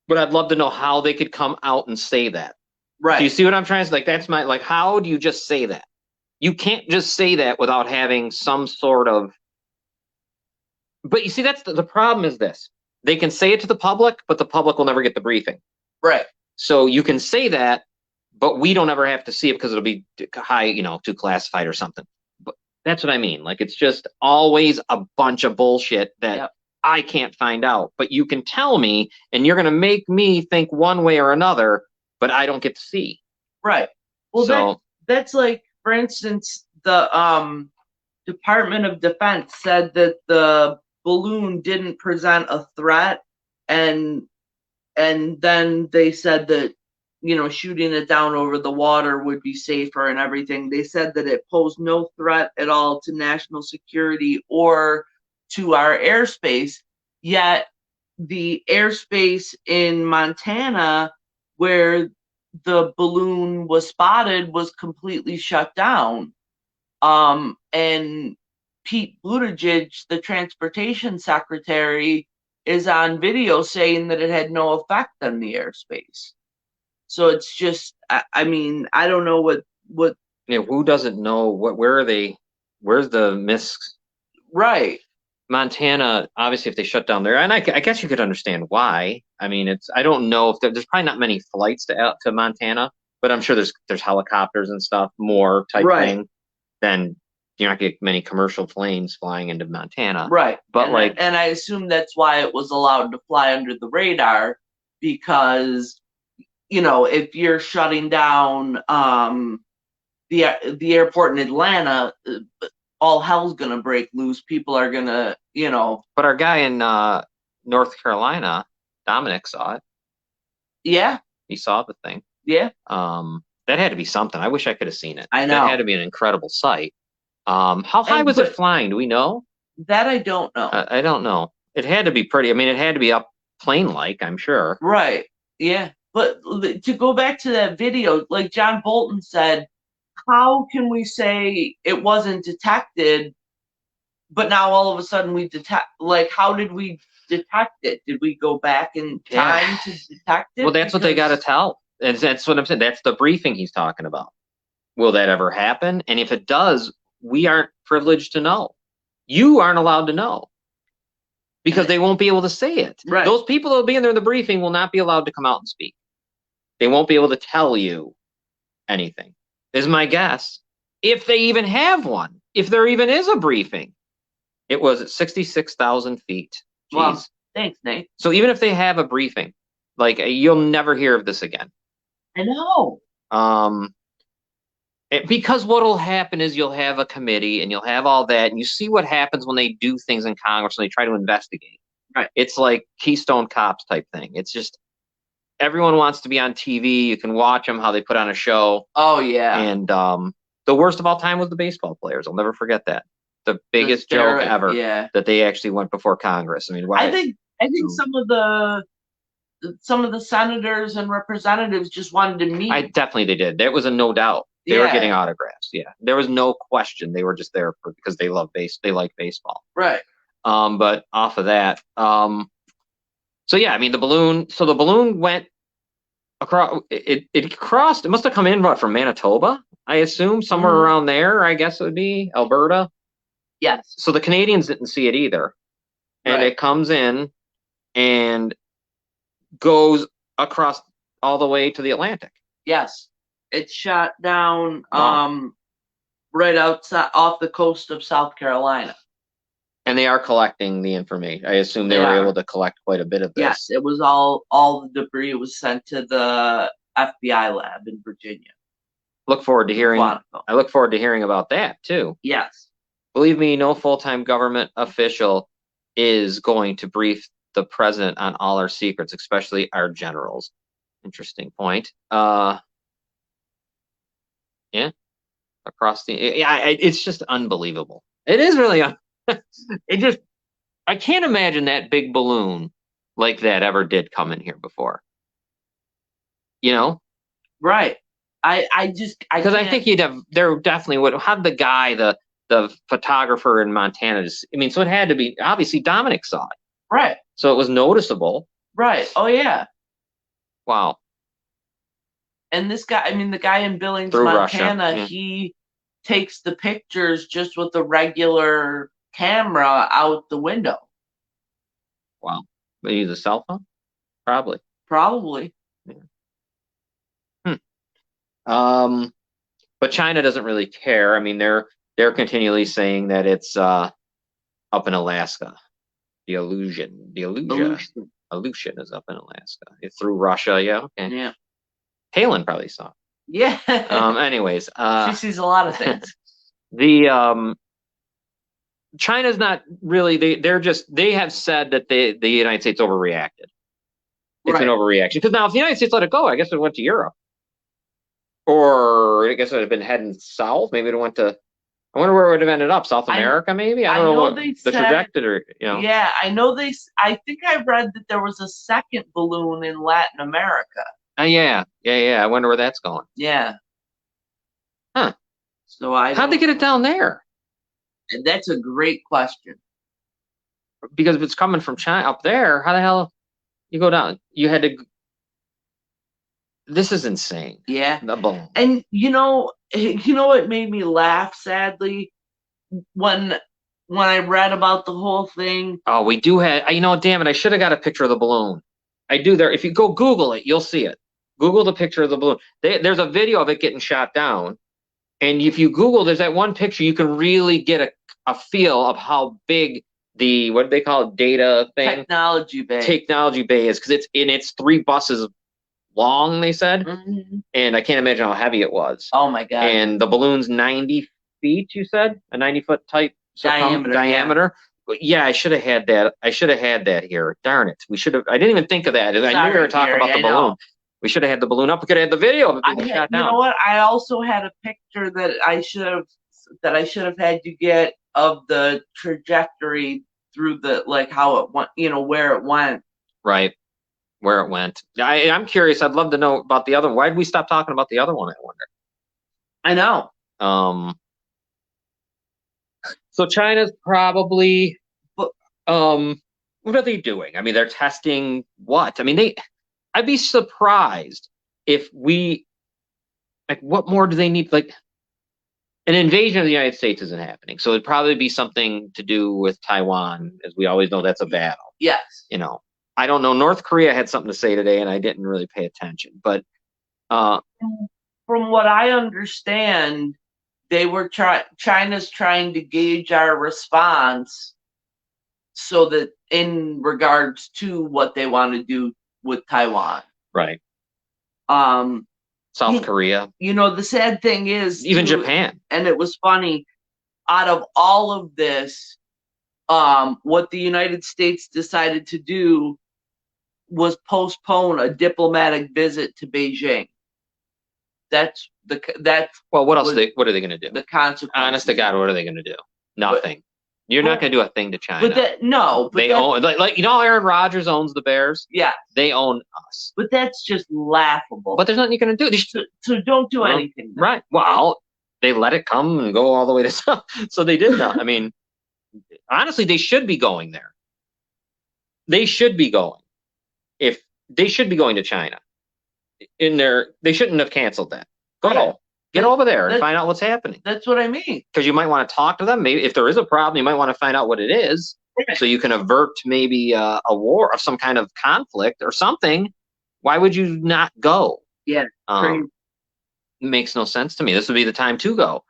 but I'd love to know how they could come out and say that. Right. Do you see what I'm trying to say? Like, that's my, how do you just say that? You can't just say that without having some sort of, but you see, that's the problem is this. They can say it to the public, but the public will never get the briefing. Right. So you can say that, but we don't ever have to see it because it'll be high, too classified or something. But That's what I mean. Like, it's just always a bunch of bullshit that Yep. I can't find out, but you can tell me, and you're going to make me think one way or another, but I don't get to see. Right. Well, So, that's like, for instance, the Department of Defense said that the balloon didn't present a threat, and then they said that, you know, shooting it down over the water would be safer and everything. They said that it posed no threat at all to national security or to our airspace. Yet the airspace in Montana, where the balloon was spotted, was completely shut down. And Pete Buttigieg, the transportation secretary, is on video saying that it had no effect on the airspace. So it's just, I mean, I don't know what. you know, who doesn't know where are they? Where's the miss? Right. Montana, obviously, if they shut down there, and I guess you could understand why. I mean, I don't know if there's probably not many flights to Montana, but I'm sure there's helicopters and stuff, more type Right. thing. Then you're not getting many commercial planes flying into Montana. Right. But and I assume that's why it was allowed to fly under the radar, because, you know, if you're shutting down the airport in Atlanta, all hell's gonna break loose. People are gonna, you know. But our guy in North Carolina, Dominic, saw it. Yeah. He saw the thing. Yeah. That had to be something. I wish I could have seen it. I know. That had to be an incredible sight. How high was it flying? Do we know? That I don't know. I don't know. It had to be pretty. I mean, it had to be up plane-like, I'm sure. Right. Yeah. But to go back to that video, like John Bolton said, how can we say it wasn't detected, but now all of a sudden we detect? Like, how did we detect it? Did we go back in time to detect it? Well, that's what they got to tell. And that's what I'm saying. That's the briefing he's talking about. Will that ever happen? And if it does, we aren't privileged to know. You aren't allowed to know, because they won't be able to say it. Right. Those people that will be in there in the briefing will not be allowed to come out and speak. They won't be able to tell you anything, is my guess. If they even have one, if there even is a briefing. It was at 66,000 feet. Jeez. Well, thanks, Nate. So even if they have a briefing, like, you'll never hear of this again. I know. Because what'll happen is you'll have a committee and you'll have all that, and you see what happens when they do things in Congress and they try to investigate. Right. It's like Keystone Cops type thing. It's just everyone wants to be on TV. You can watch them, how they put on a show. Oh yeah. And the worst of all time was the baseball players. I'll never forget that. The biggest joke ever. Yeah. That they actually went before Congress. I mean, why? I think some of the senators and representatives just wanted to meet. Definitely they did. That was a no doubt. They were Yeah. getting autographs. Yeah, there was no question. They were just there because they love They like baseball. Right. But off of that, so yeah, I mean the balloon. So the balloon went across. It crossed. It must have come in from Manitoba, I assume, somewhere Mhm. around there. I guess it would be Alberta. Yes. So the Canadians didn't see it either, and Right. it comes in and goes across all the way to the Atlantic. Yes. It's shot down Wow. right outside off the coast of South Carolina. And they are collecting the information. I assume they They were are. able to collect quite a bit of this. Yes, it was all the debris was sent to the FBI lab in Virginia. Look forward to hearing. Quantico. I look forward to hearing about that too. Yes. Believe me, no full-time government official is going to brief the president on all our secrets, especially our generals. Interesting point. Yeah, it's just unbelievable. It is really. I can't imagine that big balloon like that ever did come in here before. You know? Right. I Because I think there definitely would have the guy, the photographer in Montana. So it had to be, obviously Dominic saw it. Right. So it was noticeable. Right. Oh yeah. Wow. And this guy, the guy in Billings, Through Russia, Montana, yeah. he takes the pictures just with the regular camera out the window. Wow. But he used a cell phone? Probably. Probably. But China doesn't really care. I mean, they're continually saying that it's up in Alaska. The Aleutian is up in Alaska. It's through Russia. Yeah. Okay. Yeah. Palin probably saw. Yeah. Anyways, she sees a lot of things. The China's not really. They have said that the United States overreacted. It's an overreaction because now if the United States let it go, I guess it went to Europe, or I guess it would have been heading south. Maybe it went to. I wonder where it would have ended up. South America, maybe. I don't know what the trajectory. Yeah, I know they. I think I read that there was a second balloon in Latin America. Yeah. I wonder where that's going. Yeah. Huh. So how'd they get it down there? That's a great question. Because if it's coming from China up there, how the hell you go down? You had to. This is insane. Yeah. The balloon. And you know what made me laugh sadly when I read about the whole thing. Oh, we do have. Damn it! I should have got a picture of the balloon. I do there. If you go Google it, you'll see it. Google the picture of the balloon. There's a video of it getting shot down, and if you Google, there's that one picture. You can really get a feel of how big the what do they call it? Data thing. Technology bay is because it's 3 buses long, they said, and I can't imagine how heavy it was. Oh my god! And the balloon's 90 feet. You said a 90-foot type diameter. Yeah, I should have had that. I should have had that here. Darn it! We should have. I didn't even think of that. I knew we were talking about the balloon. We should have had the balloon up. We could have had the video of it being shot down. You know what? I also had a picture that I should have had you get of the trajectory through the how it went. Where it went. Right. Where it went. I'm curious. I'd love to know about the other one. Why did we stop talking about the other one? I wonder. I know. So China's probably, what are they doing? I mean, they're testing what? I mean, I'd be surprised if what more do they need? Like, an invasion of the United States isn't happening. So it'd probably be something to do with Taiwan, as we always know that's a battle. Yes. I don't know. North Korea had something to say today, and I didn't really pay attention. But from what I understand, they were China's trying to gauge our response, so that in regards to what they want to do with Taiwan. Right. South Korea. The sad thing is even Japan. And it was funny. Out of all of this, what the United States decided to do was postpone a diplomatic visit to Beijing. Well, what else? What are they going to do? The consequences. Honest to God, what are they going to do? Nothing. You're not going to do a thing to China. They own Aaron Rodgers owns the Bears. Yeah, they own us. But that's just laughable. But there's nothing you're going to do. So don't do anything. Right. Well, they let it come and go all the way to south. So they did not. I mean, honestly, they should be going there. They should be going. If they should be going to China, they shouldn't have canceled that. Go. Get over there and find out what's happening. That's what I mean. Because you might want to talk to them. Maybe if there is a problem, you might want to find out what it is, so you can avert maybe a war of some kind of conflict or something. Why would you not go? Yeah, it makes no sense to me. This would be the time to go.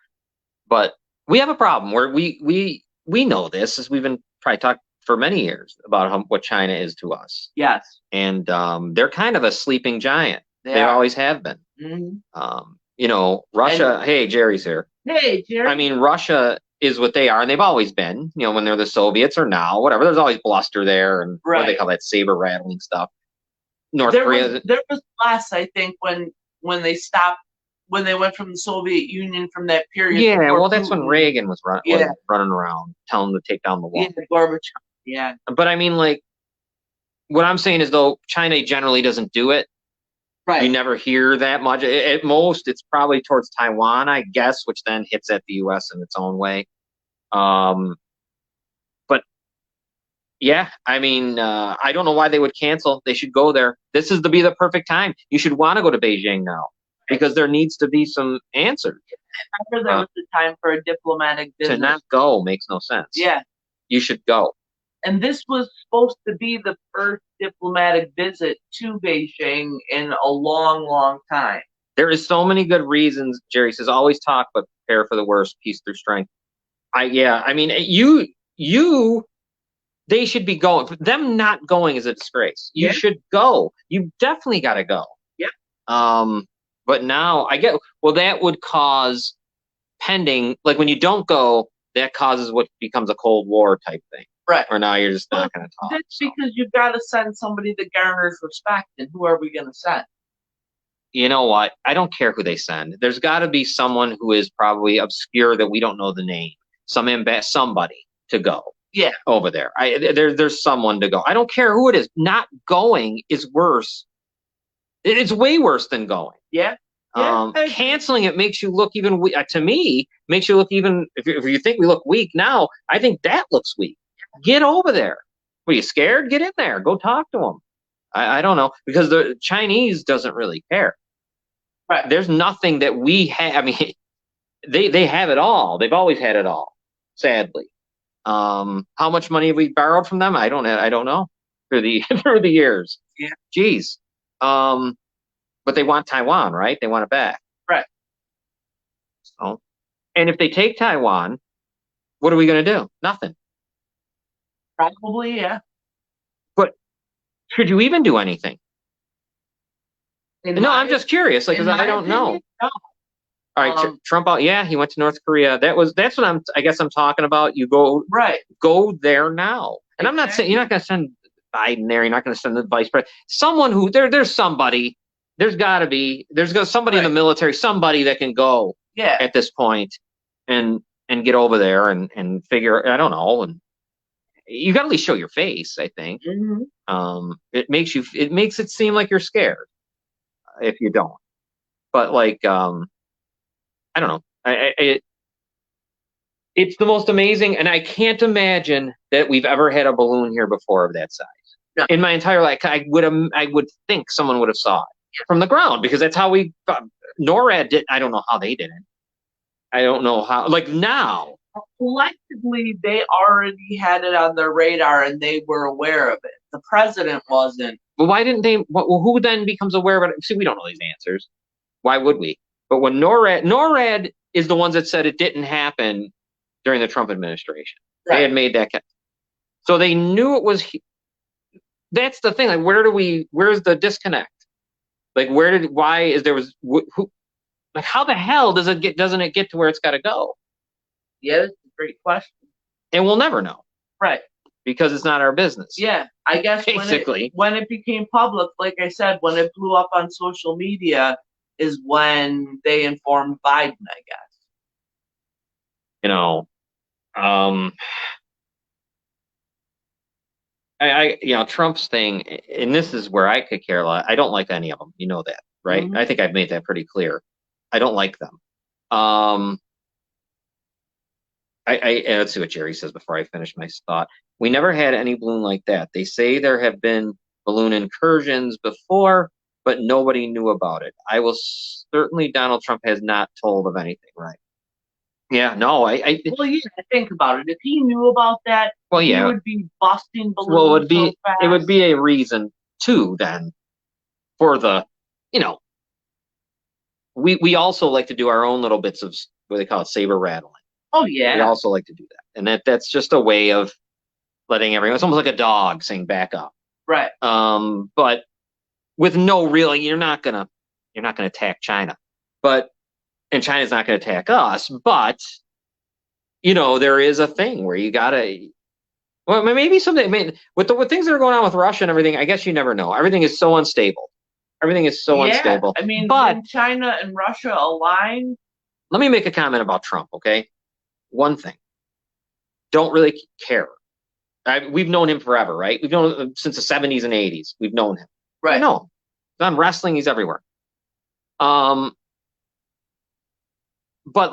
But we have a problem where we know this, as we've been probably talking for many years about what China is to us. Yes. And they're kind of a sleeping giant. They always have been. Mm-hmm. Russia. Hey, Jerry's here. Hey, Jerry. I mean, Russia is what they are, and they've always been. When they're the Soviets or now, whatever. There's always bluster there, and what do they call that, saber rattling stuff. North Korea. There was less, I think, when they stopped, when they went from the Soviet Union from that period. Yeah, well, that's when Reagan was running around, telling them to take down the wall. Yeah, Gorbachev. Yeah. But I mean, what I'm saying is, though, China generally doesn't do it. Right. You never hear that much. At most, it's probably towards Taiwan, I guess, which then hits at the U.S. in its own way. But yeah, I mean, I don't know why they would cancel. They should go there. This is be the perfect time. You should want to go to Beijing now, because there needs to be some answers. After there was the time for a diplomatic visit. To not go makes no sense. Yeah. You should go. And this was supposed to be the first diplomatic visit to Beijing in a long, long time. There is so many good reasons. Jerry says, always talk, but prepare for the worst, peace through strength. I mean, they should be going. Them not going is a disgrace. You should go. You definitely got to go. Yeah. But now I get, well, that would cause pending, like when you don't go, that causes what becomes a Cold War type thing. Right. Or now you're just not going to talk. That's because you've got to send somebody that garners respect, and who are we going to send? You know what? I don't care who they send. There's got to be someone who is probably obscure that we don't know the name. Somebody to go. Yeah. Over there. There's someone to go. I don't care who it is. Not going is worse. It's way worse than going. Yeah. Canceling it makes you look even to me, makes you look even, if you think we look weak now, I think that looks weak. Get over there. Were you scared? Get in there. Go talk to them. I don't know, because the Chinese doesn't really care. Right. There's nothing that we have. I mean, they have it all. They've always had it all, sadly. How much money have we borrowed from them? I don't know through the years. Yeah. Geez. But they want Taiwan, right? They want it back. Right. So, and if they take Taiwan, what are we going to do? Nothing. Probably, yeah. But should you even do anything? I'm just curious, like, 'cause I don't know. No. All right, Trump out. Yeah, he went to North Korea. That's what I guess I'm talking about. You go there now. And I'm not saying you're not going to send Biden there. You're not going to send the vice president. Someone who there's somebody. There's got to be. There's somebody in the military. Somebody that can go. Yeah. At this point, and get over there and figure. I don't know. And you got to at least show your face. I think. Mm-hmm. It makes it seem like you're scared if you don't. But like I don't know. It's the most amazing, and I can't imagine that we've ever had a balloon here before of that size. No. In my entire life. I would think someone would have saw it from the ground, because that's how we. NORAD did. I don't know how they did it. I don't know how. Like now, collectively, they already had it on their radar and they were aware of it. The president wasn't. But why didn't they? Well, who then becomes aware of it? See, we don't know these answers. Why would we? But when NORAD is the ones that said it didn't happen during the Trump administration. Right. They had made that. So they knew it was. That's the thing. Like, where's the disconnect? Like, like, how the hell doesn't it get to where it's got to go? Yeah, that's a great question. And we'll never know. Right. Because it's not our business. Yeah. I guess basically when it became public, like I said, when it blew up on social media, is when they informed Biden, I guess. Trump's thing, and this is where I could care a lot. I don't like any of them. You know that, right? Mm-hmm. I think I've made that pretty clear. I don't like them. Let's see what Jerry says before I finish my thought. We never had any balloon like that. They say there have been balloon incursions before, but nobody knew about it. Certainly Donald Trump has not told of anything, right? Yeah, no, well, yeah, think about it. If he knew about that, well, yeah, he would be busting balloons. Well, it would be a reason too, then, for the, we also like to do our own little bits of what they call it, saber rattling. Oh yeah, we also like to do that, and that's just a way of letting everyone. It's almost like a dog saying "back up." Right. But with no real, you're not gonna attack China, and China's not going to attack us, but, there is a thing where you got to, well, maybe someday, with things that are going on with Russia and everything, I guess you never know. Everything is so unstable. Everything is so unstable. I mean, when China and Russia align. Let me make a comment about Trump, okay? One thing. Don't really care. We've known him forever, right? We've known him since the 70s and 80s. We've known him. Right. No. He's on wrestling. He's everywhere. But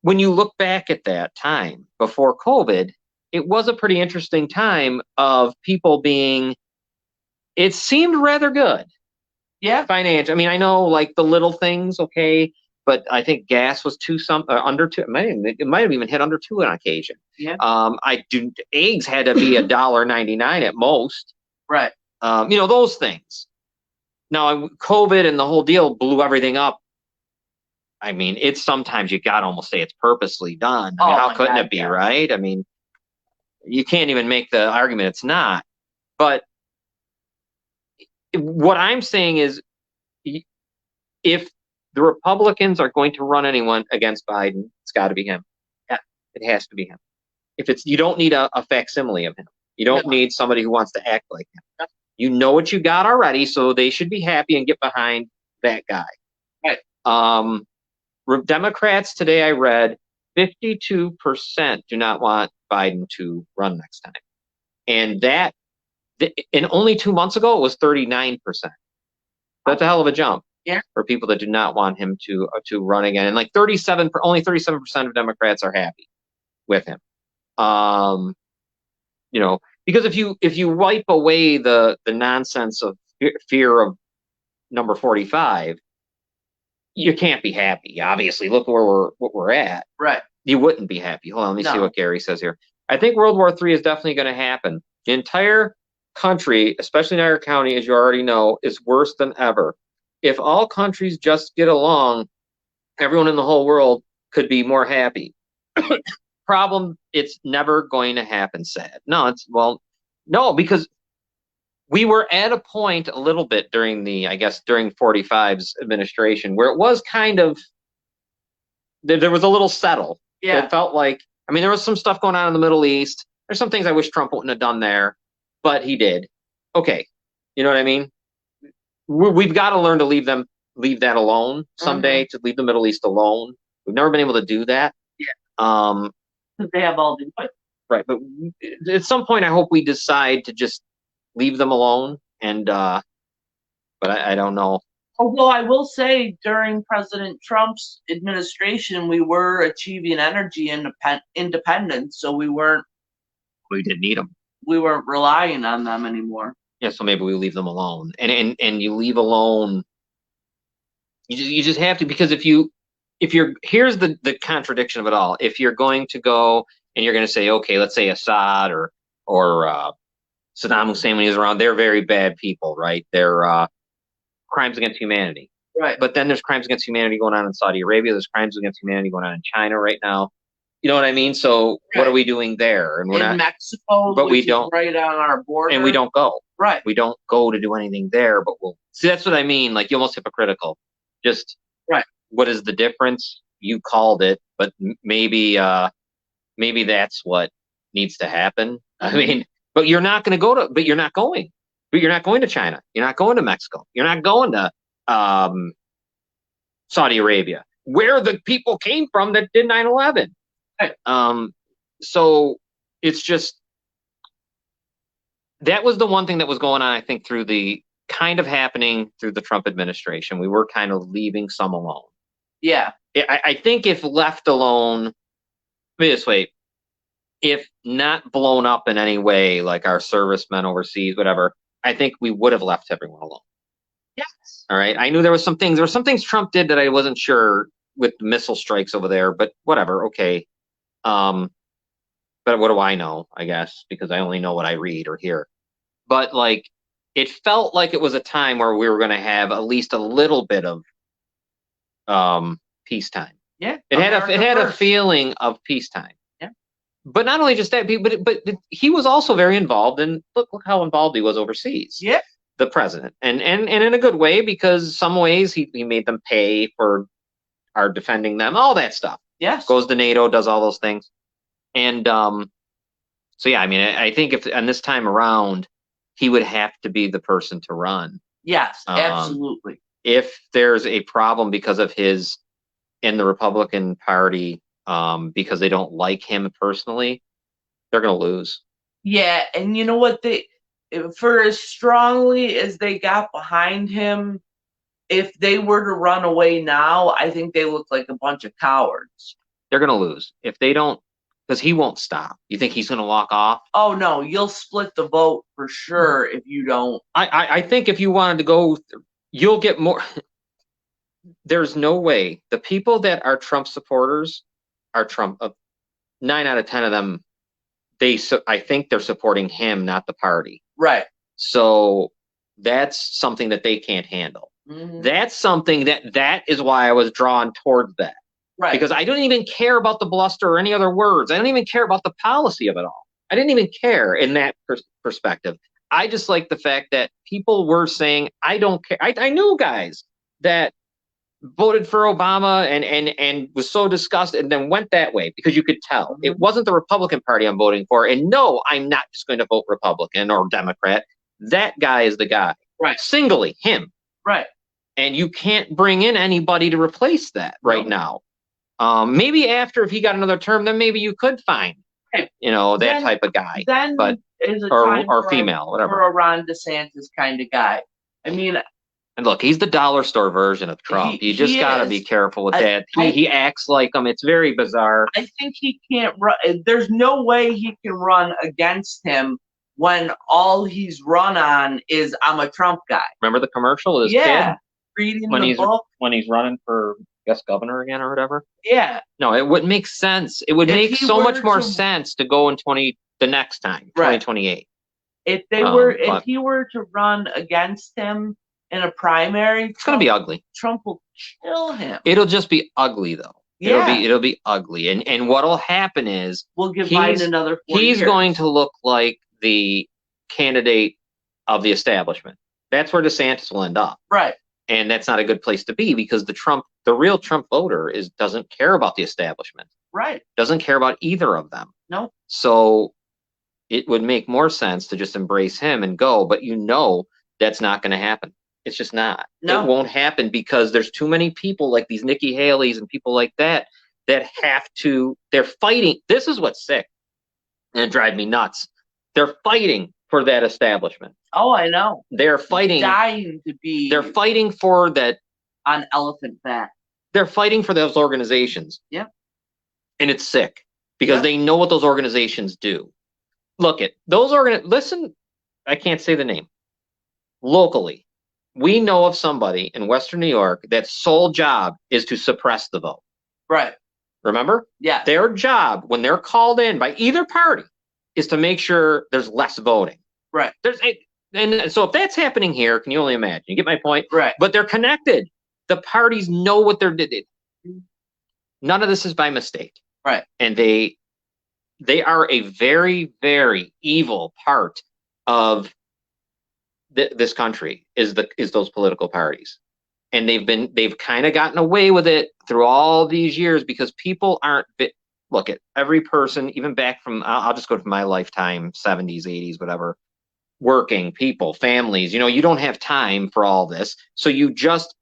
when you look back at that time before COVID, it was a pretty interesting time of people it seemed rather good. Yeah. Financial. I mean, I know the little things, okay, but I think gas was under two. It might have even hit under $2 on occasion. Yeah. Eggs had to be $1.99 at most. Right. Those things. Now, COVID and the whole deal blew everything up. I mean, it's sometimes you gotta almost say it's purposely done. I mean, Oh how my couldn't God, it be, yes. right? I mean, you can't even make the argument it's not. But what I'm saying is, if the Republicans are going to run anyone against Biden, it's got to be him. Yeah, it has to be him. If it's, you don't need a facsimile of him. You don't need somebody who wants to act like him. You know what you got already, so they should be happy and get behind that guy. Right. Democrats today, I read 52% do not want Biden to run next time, and that in only 2 months ago it was 39%. That's a hell of a jump. Yeah. For people that do not want him to run again, and like only 37% of Democrats are happy with him. You know, because if you wipe away the nonsense of fear of number 45, you can't be happy. Obviously, look where we're at. Right. You wouldn't be happy. Hold on, let me see No. what Gary says here. I think World War III is definitely going to happen. The entire country, especially in our county, as you already know, is worse than ever. If all countries just get along, everyone in the whole world could be more happy. Problem, it's never going to happen, sad. No, no, because we were at a point a little bit during during 45's administration where it was kind of, there was a little settle. Yeah. It felt like, I mean, there was some stuff going on in the Middle East. There's some things I wish Trump wouldn't have done there, but he did. Okay. You know what I mean? We've got to learn to leave that alone someday, to leave the Middle East alone. We've never been able to do that. Yeah. They have all the input. Right. But at some point, I hope we decide to just leave them alone. And, but I don't know. Although I will say, during President Trump's administration, we were achieving energy independence, so we didn't need them. We weren't relying on them anymore. Yeah, so maybe we leave them alone, and you leave alone. You just have to, because if you're, here's the contradiction of it all. If you're going to go and you're going to say, okay, let's say Assad or Saddam Hussein when he was around, they're very bad people, right? They're crimes against humanity. Right. But then there's crimes against humanity going on in Saudi Arabia. There's crimes against humanity going on in China right now. You know what I mean? So what are we doing there? And we're in not Mexico, but we which don't is right on our border, and we don't go. Right. We don't go to do anything there, but we'll see. That's what I mean. Like, you're almost hypocritical. Just right. What is the difference? You called it, but maybe that's what needs to happen. I mean, but you're not going to go to. But you're not going. But you're not going to China. You're not going to Mexico. You're not going to Saudi Arabia, where the people came from that did 9/11. Right. So it's just, that was the one thing that was going on, I think, through the kind of happening through the Trump administration. We were kind of leaving some alone. Yeah. I think if left alone, put it this way, if not blown up in any way, like our servicemen overseas, whatever, I think we would have left everyone alone. Yes. All right. I knew there were some things Trump did that I wasn't sure with missile strikes over there, but whatever. Okay. But what do I know, I guess, because I only know what I read or hear. But like, it felt like it was a time where we were going to have at least a little bit of peacetime. Yeah. It had a feeling of peacetime. Yeah. But not only just that, but he was also very involved in, look how involved he was overseas. Yeah. The president. And in a good way, because some ways he made them pay for our defending them, all that stuff. Yes. Goes to NATO, does all those things. And so yeah, I mean, I think if on this time around, he would have to be the person to run. Yes, absolutely. If there's a problem because of his in the Republican Party, because they don't like him personally, they're going to lose. Yeah, and you know what? For as strongly as they got behind him, if they were to run away now, I think they look like a bunch of cowards. They're going to lose if they don't, because he won't stop. You think he's going to walk off? Oh no, you'll split the vote for sure if you don't. I think if you wanted to go, you'll get more. There's no way. The people that are Trump supporters are Trump. 9 out of 10 of them, I think they're supporting him, not the party. Right. So that's something that they can't handle. Mhm. That's something that is why I was drawn towards that. Right. Because I don't even care about the bluster or any other words. I don't even care about the policy of it all. I didn't even care in that perspective. I just like the fact that people were saying, I don't care. I knew guys that voted for Obama and was so disgusted and then went that way because you could tell it wasn't the Republican Party I'm voting for. And no, I'm not just going to vote Republican or Democrat. That guy is the guy. Right. Singly, him. Right. And you can't bring in anybody to replace that right now. Maybe after, if he got another term, then maybe you could find, that Then- type of guy. Then But is a or time for female, whatever. for a Ron DeSantis kind of guy. I mean, And look, he's the dollar store version of Trump. You just he got to is. be careful with I- that. I- He acts like him. It's very bizarre. I think he can't run. There's no way he can run against him when all he's run on is I'm a Trump guy. Remember the commercial with his Yeah, kid reading when the he's book. when he's running for, I guess, governor again or whatever? Yeah, No, it wouldn't make sense. It would If make he so were much more to- sense to go in the next time, Right. 2028. if they were, if but- he were to run against him in a primary, It's going to be ugly. Trump will kill him. It'll just be ugly though. Yeah. It'll be ugly. And what'll happen is We'll give he's- Biden another 4 he's years. going to look like the candidate of the establishment. That's where DeSantis will end up. Right. And that's not a good place to be because the real Trump voter doesn't care about the establishment. Right. Doesn't care about either of them. No. So it would make more sense to just embrace him and go, but that's not going to happen. It's just not. No. It won't happen because there's too many people like these Nikki Haley's and people like that they're fighting. This is what's sick and it drives me nuts. They're fighting for that establishment. Oh, I know. They're fighting. Dying to be They're fighting for that. on elephant back. They're fighting for those organizations. Yep. And it's sick because Yep. they know what those organizations do. Look at those listen, I can't say the name. Locally, we know of somebody in Western New York that sole job is to suppress the vote. Right. Remember? Yeah. Their job when they're called in by either party is to make sure there's less voting. Right. And so if that's happening here, can you only imagine? You get my point? Right. But they're connected. The parties know what they're doing. None of this is by mistake. Right. And they are a very, very evil part of this country is those political parties. And they've kind of gotten away with it through all these years because people aren't look at every person, even back from, I'll just go to my lifetime, 70s, 80s, whatever, working people, families, you don't have time for all this. So you just,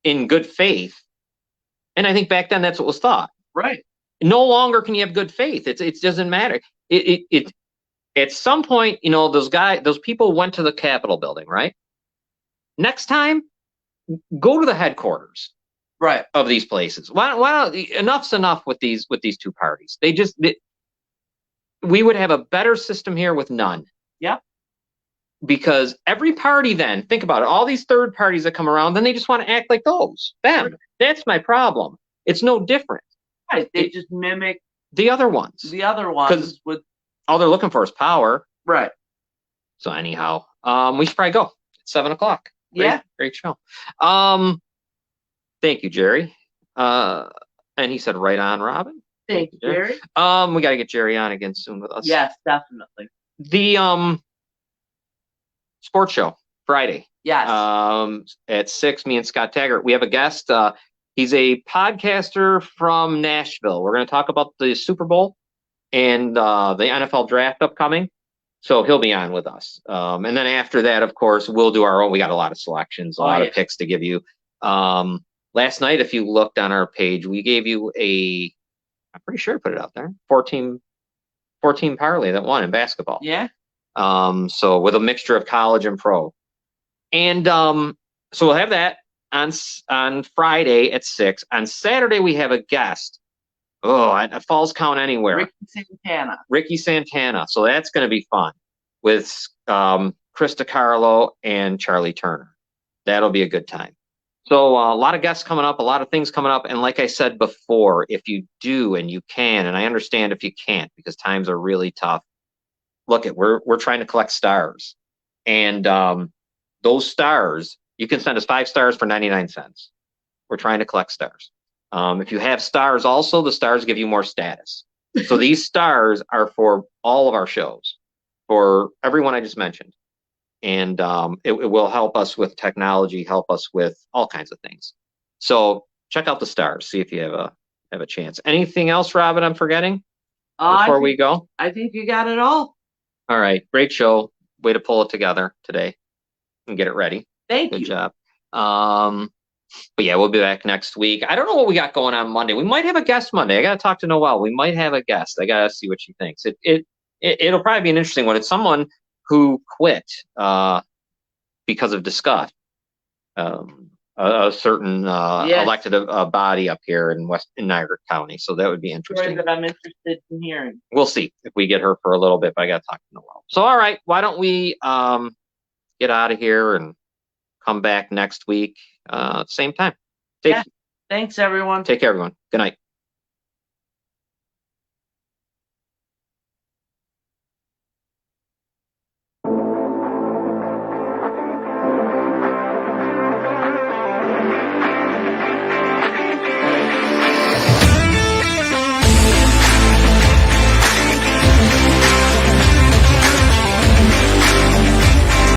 in good faith, and I think back then that's what was thought. Right. No longer can you have good faith. It doesn't matter. It at some point, those people went to the Capitol building, right? Next time, go to the headquarters. Right. Of these places. Why don't enough's enough with these two parties. We would have a better system here with none. Yeah. Because every party then, think about it, all these third parties that come around, then they just want to act like those. Them. Sure. That's my problem. It's no different. Right. They just mimic The other ones. the other ones with All they're looking for is power. right. So anyhow, we should probably go. It's 7:00. Yeah. Great show. Thank you, Jerry. And he said, right on, Robin. Thank you, Jerry. We got to get Jerry on again soon with us. Yes, definitely. The sports show Friday. Yes. At 6, me and Scott Taggart. We have a guest. He's a podcaster from Nashville. We're going to talk about the Super Bowl and the NFL draft upcoming. So he'll be on with us. And then after that, of course, we'll do our own. We got a lot of selections, a lot of picks to give you. Last night, if you looked on our page, we gave you I'm pretty sure I put it out there, 14 parlay that won in basketball. Yeah. So with a mixture of college and pro. And so we'll have that on Friday at 6. On Saturday, we have a guest. At Falls Count Anywhere. Ricky Santana. So that's going to be fun with Chris DiCarlo and Charlie Turner. That'll be a good time. So a lot of guests coming up, a lot of things coming up. And like I said before, if you do and you can, and I understand if you can't because times are really tough, we're trying to collect stars. And those stars You can send us 5 stars for 99 cents. We're trying to collect stars. If you have stars also, the stars give you more status. So these stars are for all of our shows, for everyone I just mentioned. And it will help us with technology, help us with all kinds of things. So check out the stars, see if you have a chance. Anything else, Robin, I'm forgetting before we go? I think you got it all. All right, great show. Way to pull it together today and get it ready. Thank Good you. job. But yeah, we'll be back next week. I don't know what we got going on Monday. We might have a guest Monday. I got to talk to Noelle. We might have a guest. I got to see what she thinks. It'll probably be an interesting one. It's someone who quit because of disgust. A certain elected body up here in Niagara County. So that would be interesting. That I'm interested in hearing. We'll see if we get her for a little bit, but I got to talk to Noelle. So, all right, why don't we get out of here and come back next week, same time. Thanks, everyone. Take care, everyone. Good night.